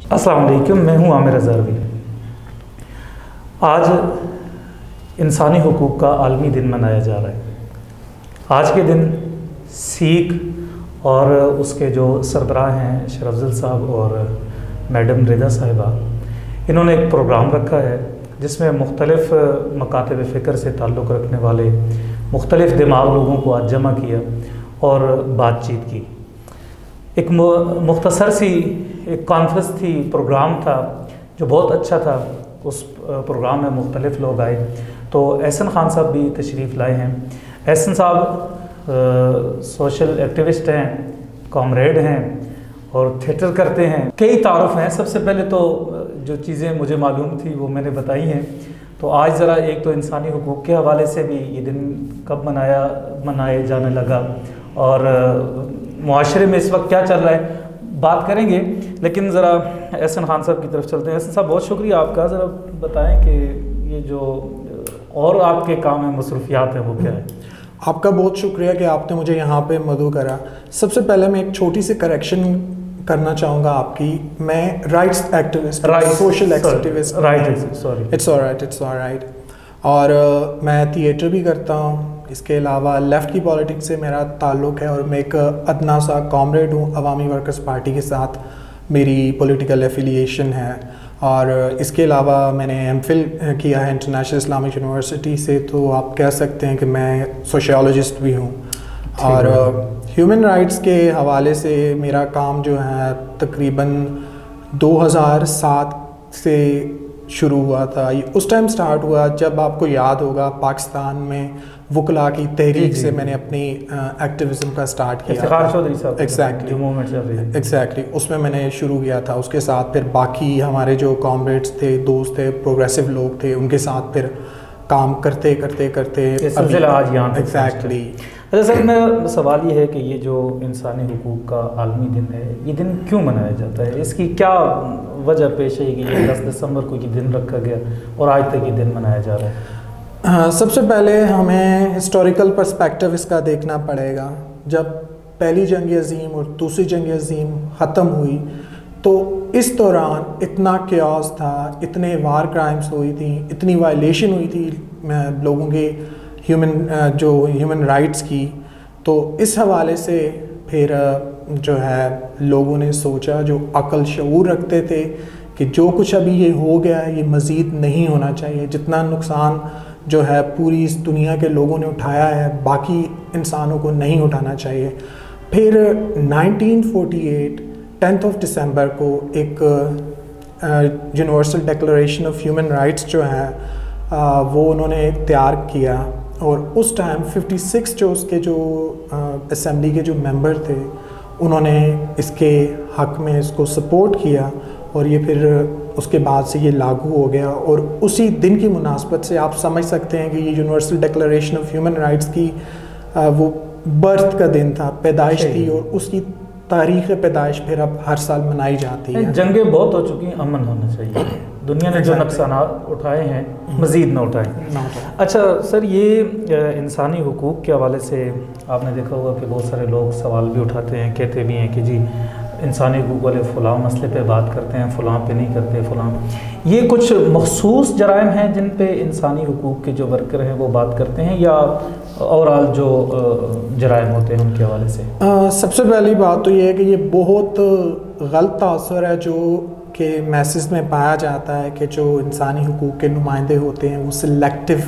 अस्सलाम वालेकुम, मैं हूँ आमिर अज़हरवी। आज इंसानी हुकूक़ का आलमी दिन मनाया जा रहा है। आज के दिन सीख और उसके जो सरबराह हैं शेर अफजल साहब और मैडम रिदा साहिबा, इन्होंने एक प्रोग्राम रखा है जिसमें मुख्तलिफ़ मकातब फ़िक्र से ताल्लुक़ रखने वाले मुख्तलिफ़ दिमाग लोगों को आज जमा किया और बातचीत की। एक मुख्तसर सी एक कॉन्फ्रेंस थी, प्रोग्राम था जो बहुत अच्छा था। उस प्रोग्राम में मुख्तलिफ़ लोग आए, तो एहसन ख़ान साहब भी तशरीफ़ लाए हैं। एहसन साहब सोशल एक्टिविस्ट हैं, कॉमरेड हैं और थिएटर करते हैं। कई तारुफ़ हैं। सबसे पहले तो जो चीज़ें मुझे मालूम थी वो मैंने बताई हैं। तो आज ज़रा एक तो इंसानी हुकूक़ के हवाले से भी ये दिन कब मनाए जाने लगा और मुआशरे में इस वक्त क्या चल रहा है बात करेंगे। लेकिन ज़रा एहसन ख़ान साहब की तरफ चलते हैं। एहसन साहब, बहुत शुक्रिया आपका। ज़रा बताएं कि ये जो और आपके काम में मसरूफियात हैं वो क्या है? आपका बहुत शुक्रिया कि आपने मुझे यहाँ पे मदऊ करा। सबसे पहले मैं एक छोटी सी करेक्शन करना चाहूँगा आपकी। मैं rights activist, social activist, it's alright. और मैं थिएटर भी करता हूँ। इसके अलावा लेफ़्ट की पॉलिटिक्स से मेरा ताल्लुक़ है और मैं एक अदना सा कॉमरेड हूँ। अवामी वर्कर्स पार्टी के साथ मेरी पॉलिटिकल एफिलिएशन है। और इसके अलावा मैंने एमफिल किया है इंटरनेशनल इस्लामिक यूनिवर्सिटी से, तो आप कह सकते हैं कि मैं सोशियोलॉजिस्ट भी हूँ। और ह्यूमन राइट्स के हवाले से मेरा काम जो है तकरीबन 2007 से शुरू हुआ था। ये उस टाइम स्टार्ट हुआ जब आपको याद होगा पाकिस्तान में वकला की तहरीक से मैंने अपनी एक्टिविज़म का स्टार्ट किया। एग्जैक्टली उसमें मैंने शुरू किया था। उसके साथ फिर बाकी हमारे जो कॉमरेड्स थे, दोस्त थे, प्रोग्रेसिव लोग थे, उनके साथ फिर काम करते आज यहाँ एग्जैक्टली। अच्छा सर, मेरा सवाल ये है कि ये जो इंसानी हुकूक़ का आलमी दिन है, ये दिन क्यों मनाया जाता है? इसकी क्या वजह पेश है कि ये 10 दिसंबर को ये दिन रखा गया और आज तक ये दिन मनाया जा रहा है? हाँ, सबसे पहले हमें हिस्टोरिकल पर्सपेक्टिव इसका देखना पड़ेगा। जब पहली जंग अज़ीम और दूसरी जंग अज़ीम ख़त्म हुई तो इस दौरान इतना क्यास था, इतने वार क्राइम्स हुई थी, इतनी वायलेशन हुई थी लोगों के ह्यूमन राइट्स की। तो इस हवाले से फिर जो है लोगों ने सोचा, जो अक्ल शऊर रखते थे, कि जो कुछ अभी ये हो गया है ये मज़ीद नहीं होना चाहिए। जितना नुकसान जो है पूरी इस दुनिया के लोगों ने उठाया है, बाकी इंसानों को नहीं उठाना चाहिए। फिर 1948 10 दिसंबर को एक universal declaration of human rights जो है वो उन्होंने तैयार किया। और उस टाइम 56 जो उसके जो असेंबली के जो मेंबर थे, उन्होंने इसके हक़ में इसको सपोर्ट किया और ये फिर उसके बाद से ये लागू हो गया। और उसी दिन की मुनासबत से आप समझ सकते हैं कि ये universal declaration of human rights की वो बर्थ का दिन था, पैदाइश थी, और उसकी तारीख़ पैदाइश फिर अब हर साल मनाई जाती है। जंगें बहुत हो चुकी हैं, अमन होना चाहिए। दुनिया ने जो नुकसानात उठाए हैं मज़ीद न उठाएं। अच्छा सर, ये इंसानी हुकूक़ के हवाले से आपने देखा होगा कि बहुत सारे लोग सवाल भी उठाते हैं, कहते भी हैं कि जी इंसानी हुकूक़ वाले फ़लाँ मसले पे बात करते हैं, फ़लाँ पे नहीं करते, फ़लाँ। ये कुछ मख़सूस जराइम हैं जिन पे इंसानी हुकूक़ के जो वर्कर हैं वो बात करते हैं, या ओवरऑल जो जराइम होते हैं उनके हवाले से? सबसे पहली बात तो ये है कि ये बहुत गलत तासर है जो कि मैसेज में पाया जाता है कि जो इंसानी हुकूक़ के नुमाइंदे होते हैं वो सिलेक्टिव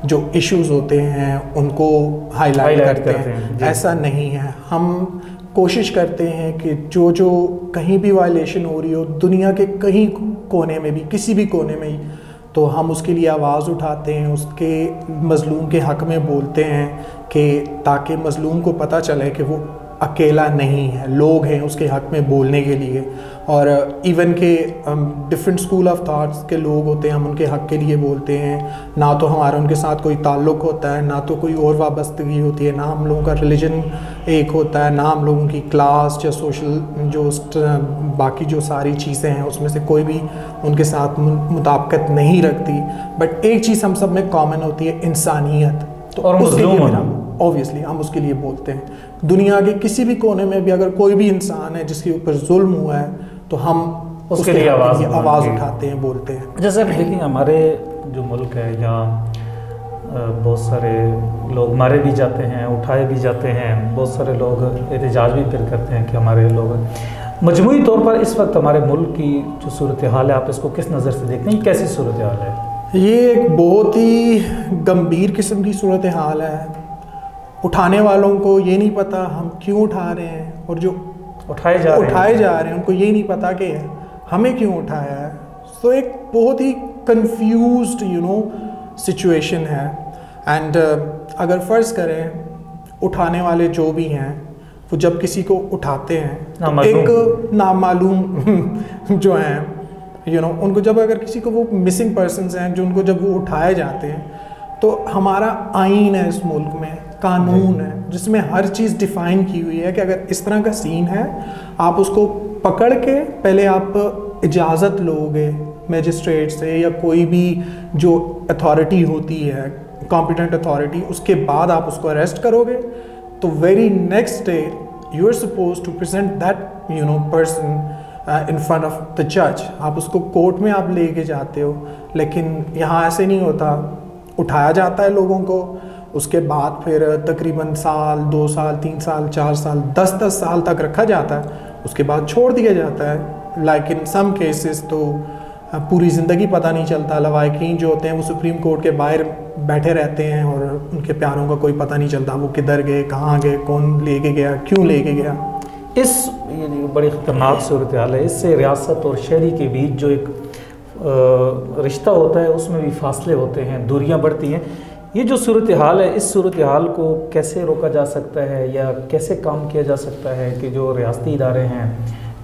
जो इश्यूज़ होते हैं उनको हाईलाइट करते हैं। ऐसा नहीं है। हम कोशिश करते हैं कि जो कहीं भी वायलेशन हो रही हो दुनिया के कहीं कोने में भी, किसी भी कोने में ही, तो हम उसके लिए आवाज़ उठाते हैं, उसके मज़लूम के हक़ में बोलते हैं कि ताकि मज़लूम को पता चले कि वो अकेला नहीं है, लोग हैं उसके हक़ में बोलने के लिए। और इवन के डिफरेंट स्कूल ऑफ थॉट्स के लोग होते हैं, हम उनके हक़ के लिए बोलते हैं। ना तो हमारा उनके साथ कोई ताल्लुक़ होता है, ना तो कोई और वाबस्तगी होती है, ना हम लोगों का रिलीजन एक होता है, ना हम लोगों की क्लास या सोशल जो बाकी जो सारी चीज़ें हैं उसमें से कोई भी उनके साथ मुताबिकत नहीं रखती। बट एक चीज़ हम सब में कॉमन होती है, इंसानियत। तो और ऑब्वियसली हम उसके लिए बोलते हैं। दुनिया के किसी भी कोने में भी अगर कोई भी इंसान है जिसके ऊपर जुल्म हुआ है तो हम उसके लिए आवाज़ उठाते हैं, बोलते हैं। जैसे देखिए हमारे जो मुल्क है यहाँ बहुत सारे लोग मारे भी जाते हैं, उठाए भी जाते हैं, बहुत सारे लोग एहतजाज भी फिर करते हैं कि हमारे लोग। मजमूई तौर पर इस वक्त हमारे मुल्क की जो सूरत हाल है, आप इसको किस नज़र से देखते हैं, कैसी सूरत हाल है? ये एक बहुत ही गंभीर किस्म की सूरत हाल है। उठाने वालों को ये नहीं पता हम क्यों उठा रहे हैं, और जो उठाए जा रहे हैं उनको ये नहीं पता कि हमें क्यों उठाया है। तो एक बहुत ही कंफ्यूज्ड सिचुएशन है। एंड अगर फ़र्ज़ करें उठाने वाले जो भी हैं वो जब किसी को उठाते हैं तो एक नामालूम जो हैं उनको जब अगर किसी को वो मिसिंग पर्सन्स हैं जो उनको जब वो उठाए जाते हैं तो हमारा आइन है इस मुल्क में, कानून है जिसमें हर चीज़ डिफ़ाइन की हुई है कि अगर इस तरह का सीन है आप उसको पकड़ के पहले आप इजाज़त लोगे मैजिस्ट्रेट से या कोई भी जो अथॉरिटी होती है कॉम्पिटेंट अथॉरिटी, उसके बाद आप उसको अरेस्ट करोगे तो very next day you are suppose to present that person in front of the जज। आप उसको कोर्ट में आप लेके जाते हो, लेकिन यहाँ ऐसे नहीं होता। उठाया जाता है लोगों को, उसके बाद फिर तकरीबन साल 2 साल 3 साल 4 साल 10 साल तक रखा जाता है, उसके बाद छोड़ दिया जाता है। लाइक इन सम केसेस तो पूरी ज़िंदगी पता नहीं चलता। लवाहिकीन जो होते हैं वो सुप्रीम कोर्ट के बाहर बैठे रहते हैं और उनके प्यारों का कोई पता नहीं चलता, वो किधर गए, कहाँ गए, कौन लेके गया, क्यों लेके गया। इस बड़ी ख़तरनाक सूरत हाल है। इससे रियासत और शहरी के बीच जो एक रिश्ता होता है उसमें भी फासले होते हैं, दूरियां बढ़ती हैं। ये जो सूरत हाल है, इस सूरत हाल को कैसे रोका जा सकता है या कैसे काम किया जा सकता है कि जो रियासती इदारे हैं,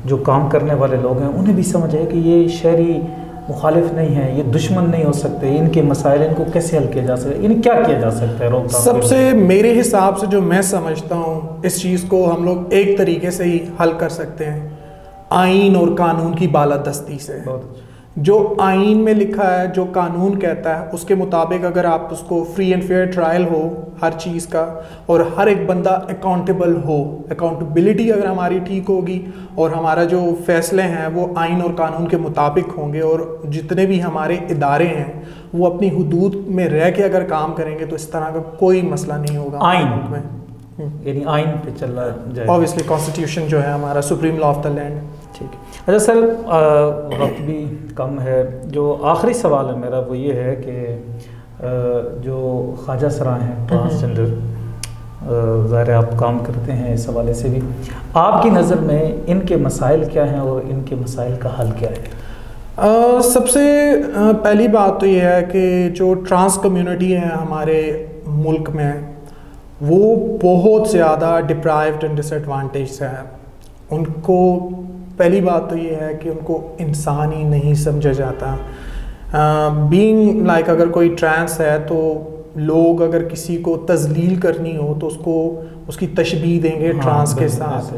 जो काम करने वाले लोग हैं, उन्हें भी समझ आए कि ये शहरी मुखालिफ नहीं है, ये दुश्मन नहीं हो सकते, इनके मसाइल इनको कैसे हल किया जा सकता है, इन्हें क्या किया जा सकता है रोकथाम? सबसे मेरे हिसाब से जो मैं समझता हूँ इस चीज़ को हम लोग एक तरीके से ही हल कर सकते हैं, आइन और कानून की बालादस्ती से। जो आइन में लिखा है, जो कानून कहता है उसके मुताबिक अगर आप उसको फ्री एंड फेयर ट्रायल हो हर चीज़ का और हर एक बंदा अकाउंटेबल हो, अकाउंटेबिलिटी अगर हमारी ठीक होगी और हमारा जो फैसले हैं वो आइन और कानून के मुताबिक होंगे और जितने भी हमारे इदारे हैं वो अपनी हुदूद में रह के अगर काम करेंगे तो इस तरह का कोई मसला नहीं होगा आइन में, यानी आइन पे चलना जाए। ऑब्वियसली कॉन्स्टिट्यूशन जो है हमारा supreme law of the land. ठीक है। अच्छा सर, वक्त भी कम है, जो आखिरी सवाल है मेरा वो ये है कि जो ख्वाजा सरा हैं ट्रांसजेंडर, ज़ाहिर आप काम करते हैं इस हवाले से भी, आपकी नज़र में इनके मसाइल क्या हैं और इनके मसाइल का हल क्या है? सबसे पहली बात तो ये है कि जो ट्रांस कम्युनिटी है हमारे मुल्क में वो बहुत ज़्यादा डिप्राइव्ड एंड डिसएडवांटेज है। उनको पहली बात तो ये है कि उनको इंसान ही नहीं समझा जाता। बीइंग लाइक अगर कोई ट्रांस है तो लोग अगर किसी को तजलील करनी हो तो उसको उसकी तशबीह देंगे ट्रांस के साथ।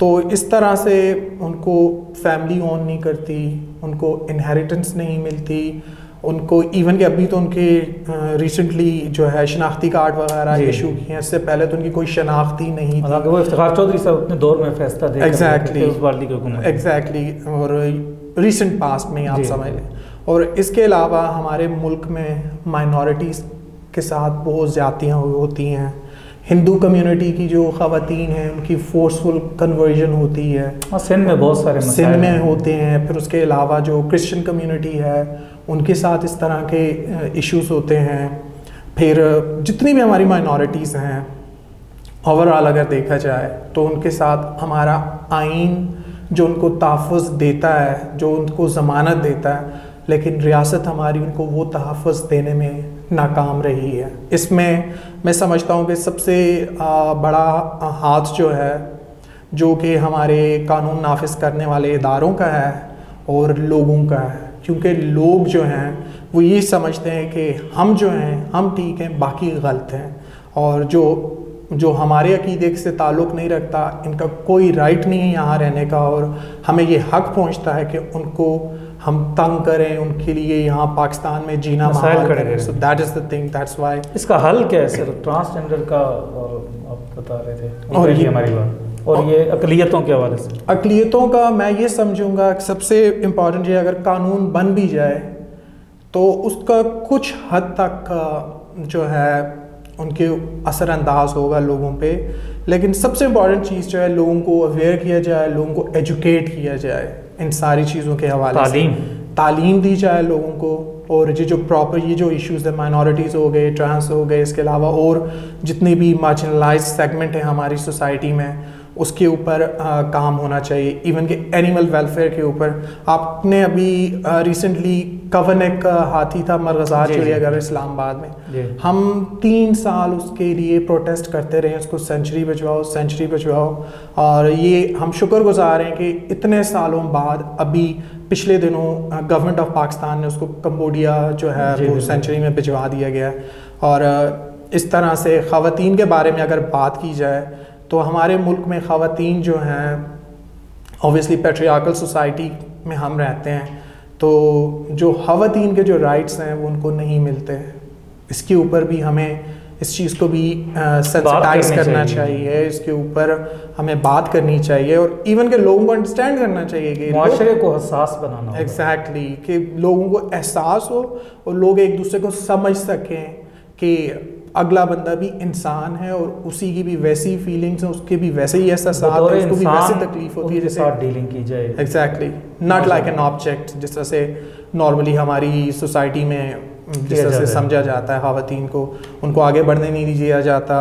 तो इस तरह से उनको फैमिली ओन नहीं करती, उनको इनहेरिटेंस नहीं मिलती, उनको इवन कि अभी तो उनके रिसेंटली जो है शनाख्ती कार्ड वगैरह इशू किए हैं, इससे पहले तो उनकी कोई शनाख्ती नहीं थी। वो इफ्तिखार चौधरी साहब अपने दौर में फैसला दे एग्जैक्टली और रिसेंट पास्ट में आप समझ लें। और इसके अलावा हमारे मुल्क में माइनॉरिटीज़ के साथ बहुत ज़्यादतियाँ होती हैं। हिंदू कम्युनिटी की जो ख़वातीन हैं उनकी फोर्सफुल कन्वर्जन होती है, सिंध में बहुत सारे सिंध में होते हैं। फिर उसके अलावा जो क्रिश्चियन कम्युनिटी है उनके साथ इस तरह के इश्यूज होते हैं। फिर जितनी भी हमारी माइनॉरिटीज़ हैं ओवरऑल अगर देखा जाए तो उनके साथ हमारा आइन जो उनको तहफ़्फ़ुज़ देता है, जो उनको ज़मानत देता है, लेकिन रियासत हमारी उनको वो तहफ़्फ़ुज़ देने में नाकाम रही है। इसमें मैं समझता हूँ कि सबसे बड़ा हाथ जो है जो कि हमारे कानून नाफिज करने वाले इदारों का है और लोगों का है, क्योंकि लोग जो हैं वो ये समझते हैं कि हम जो हैं हम ठीक हैं, बाकी गलत हैं, और जो हमारे अकीदे से ताल्लुक़ नहीं रखता इनका कोई राइट नहीं है यहाँ रहने का, और हमें ये हक़ पहुँचता है कि उनको हम तंग करें, उनके लिए यहाँ पाकिस्तान में जीना महाल करें। So that is the thing, that's why. इसका हल क्या है सर ट्रांसजेंडर का? और आप बता रहे थे और ये हमारी बात और ये अक़लियतों के हवाले से? अक़लियतों का मैं ये समझूंगा कि सबसे इम्पॉर्टेंट ये, अगर कानून बन भी जाए तो उसका कुछ हद तक जो है उनके असरअंदाज होगा लोगों पे, लेकिन सबसे इम्पॉर्टेंट चीज़ जो है लोगों को अवेयर किया जाए, लोगों को एजुकेट किया जाए इन सारी चीज़ों के हवाले से, तालीम दी जाए लोगों को। और ये जो प्रॉपर ये जो इश्यूज़ है, माइनॉरिटीज़ हो गए, ट्रांस हो गए, इसके अलावा और जितने भी मार्जिनलाइज सेगमेंट है हमारी सोसाइटी में, उसके ऊपर काम होना चाहिए। इवन कि एनिमल वेलफेयर के ऊपर आपने अभी रिसेंटली कवन एक हाथी था मरगज़ार चिड़ियाघर इस्लामाबाद में, हम 3 साल उसके लिए प्रोटेस्ट करते रहे, उसको सेंचुरी बचवाओ, सेंचुरी बचवाओ। और ये हम शुक्रगुजार हैं कि इतने सालों बाद अभी पिछले दिनों गवर्नमेंट ऑफ पाकिस्तान ने उसको कंबोडिया जो है वो सेंचुरी में भिजवा दिया गया। और इस तरह से ख़वातीन के बारे में अगर बात की जाए तो हमारे मुल्क में ख़वातीन जो हैं ऑब्वियसली पैट्रियार्कल सोसाइटी में हम रहते हैं, तो जो ख़वातीन के जो राइट्स हैं वो उनको नहीं मिलते। इसके ऊपर भी हमें इस चीज़ को भी सेंसिटाइज करना चाहिए, इसके ऊपर हमें बात करनी चाहिए और इवन के लोगों को अंडरस्टैंड करना चाहिए कि माशरे को हसास बनाना। एग्जैक्टली कि लोगों को एहसास हो और लोग एक दूसरे को समझ सकें कि अगला बंदा भी इंसान है और उसी की भी वैसी फीलिंग्स हैं, उसके भी वैसे ही एहसास है, उसको भी वैसी तकलीफ होती है जैसे साथ डीलिंग की जाए। Exactly, not like an object जिस तरह से नॉर्मली हमारी सोसाइटी में जिस तरह से समझा जाता है ख़वातीन को, उनको आगे बढ़ने नहीं दिया जाता,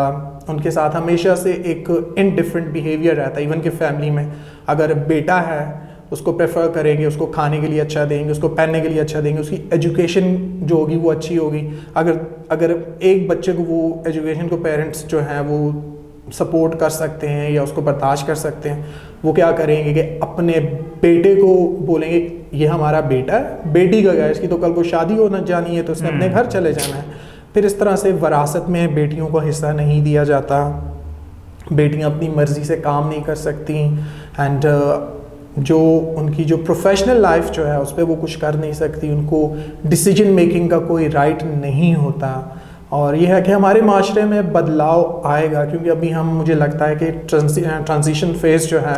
उनके साथ हमेशा से एक इनडिफरेंट बिहेवियर रहता है। इवन कि फैमिली में अगर बेटा है उसको प्रेफर करेंगे, उसको खाने के लिए अच्छा देंगे, उसको पहनने के लिए अच्छा देंगे, उसकी एजुकेशन जो होगी वो अच्छी होगी। अगर एक बच्चे को वो एजुकेशन को पेरेंट्स जो हैं वो सपोर्ट कर सकते हैं या उसको बर्दाश्त कर सकते हैं, वो क्या करेंगे कि अपने बेटे को बोलेंगे ये हमारा बेटा है, बेटी का क्या है, इसकी तो कल को शादी होना जानी है तो उसने अपने घर चले जाना है। फिर इस तरह से वरासत में बेटियों को हिस्सा नहीं दिया जाता, बेटियां अपनी मर्ज़ी से काम नहीं कर सकती एंड जो उनकी जो प्रोफेशनल लाइफ जो है उस पर वो कुछ कर नहीं सकती, उनको डिसीजन मेकिंग का कोई राइट नहीं होता। और यह है कि हमारे माशरे में बदलाव आएगा क्योंकि अभी हम मुझे लगता है कि ट्रांजिशन फेज जो है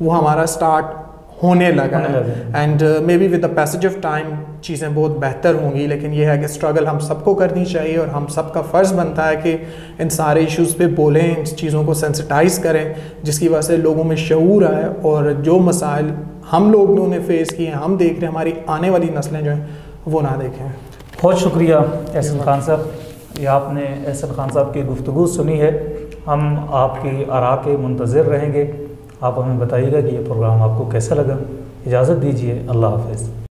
वो हमारा स्टार्ट होने लगा है and may be with the passage of time चीज़ें बहुत बेहतर होंगी। लेकिन यह है कि स्ट्रगल हम सबको करनी चाहिए और हम सबका फ़र्ज़ बनता है कि इन सारे इश्यूज़ पे बोलें, इन चीज़ों को सेंसिटाइज़ करें जिसकी वजह से लोगों में शऊर आए और जो मसाइल हम लोगों ने फेस किए हैं, हम देख रहे हैं, हमारी आने वाली नस्लें जो हैं वो ना देखें। बहुत शुक्रिया एहसन खान साहब, ये आपने एहसन खान साहब की गुफ्तगू सुनी है। हम आपकी आरा के मुंतज़िर रहेंगे। आप हमें बताइएगा कि ये प्रोग्राम आपको कैसा लगा। इजाज़त दीजिए, अल्लाह हाफ़िज़।